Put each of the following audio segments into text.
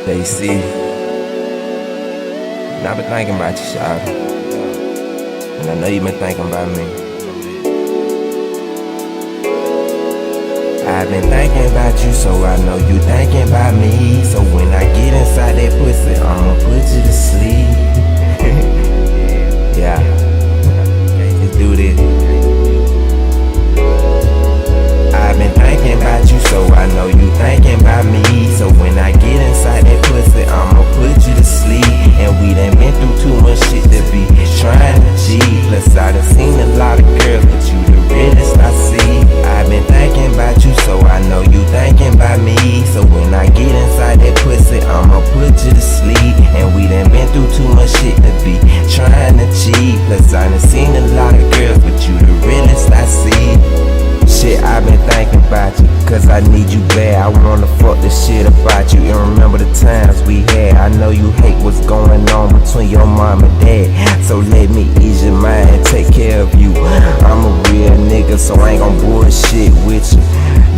They see. And I've been thinking about you, shawty. And I know you've been thinking about me. I've been thinking about you, so I know you thinking about me. So when I get inside that pussy, I'ma put you to sleep. Yeah, let's do this. I've been thinking about you, so I know you thinking about me. So when I get inside that pussy, I'ma put you to sleep. And we done been through too much shit to be trying to cheat. Plus I done seen a lot of girls, but you the realest I see. I've been thinking about you, so I know you thinking about me. So when I get inside that pussy, I'ma put you to sleep. And we done been through too much shit to be trying to cheat. Plus I done seen a lot of girls, but you the realest I see. Shit, I've been thinking about you, cause I need you bad. I wanna fuck this shit about you and remember the times we had. I know you hate what's going on between your mom and dad, so let me ease your mind and take care of you. I'm a real nigga, so I ain't gon' bullshit with you.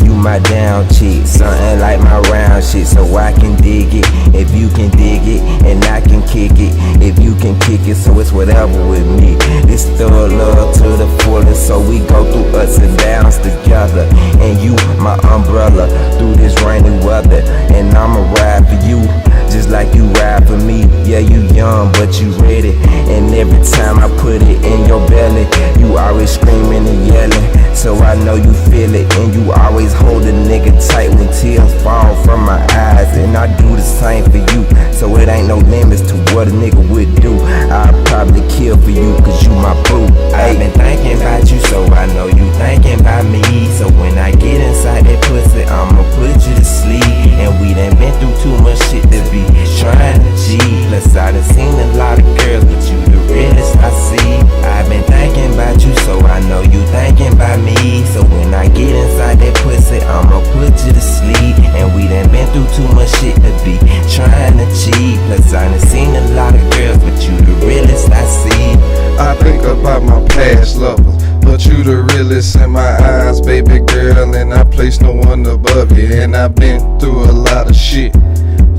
You my down chick, something like my round shit, so I can dig it. If you can dig it, and I can kick it. If you can kick it, so it's whatever with me. This thug love to the fullest, so we go through ups and downs together. And you my umbrella through this rainy weather. And I'ma ride for you, just like you ride for me. Yeah, you young, but you ready. And every time I put it in your belly, you always screaming and yelling. So I know you feel it, and you always hold a nigga tight when tears fall from my eyes. And I do the same for you, so it ain't no limits to what a nigga would do. I'll probably kill for you, cause you my boo. I've been thinking about you, so I know you thinking about me. So when I get inside that pussy, I'ma put you to sleep. And we done been through too much shit to be trying to cheat. Plus I done seen a lot of girls, but you the realest I see. I've been thinking about you, so I know you thinking about me. So when I get inside that pussy, I'ma put you to sleep. And we done been through too much shit to be trying to cheat. Plus I done seen a lot of girls, but you the realest I see. I think about my past lovers, but you the realest in my eyes, baby girl. And I place no one above you. And I've been through a lot of shit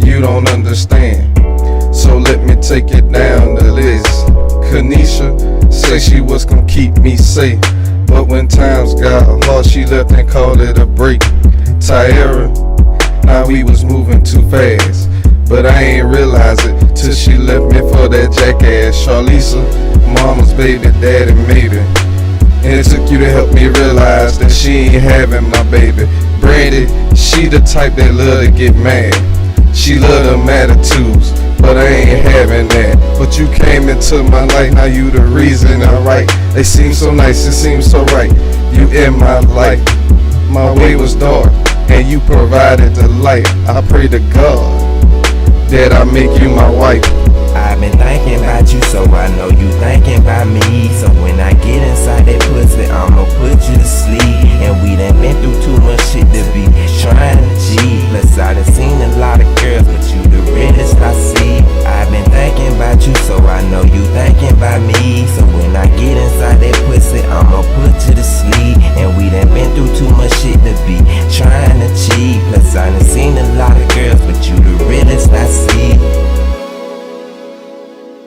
you don't understand, so let me take it down the list. Kanisha say she was gonna keep me safe, but when times got hard, she left and called it a break. Tyra, now we was moving too fast, but I ain't realize it till she left me for that jackass. Charlisa, mama's baby, daddy maybe. And it took you to help me realize that she ain't having my baby. Brandy, she the type that love to get mad. She love them attitudes, but I ain't having that. But you came into my life, now you the reason I'm right. They seem so nice, it seems so right. You in my life. My way was dark, and you provided the light. I pray to God that I make you my wife. I've been thinking about you, so I know you thinking about me. So when I get inside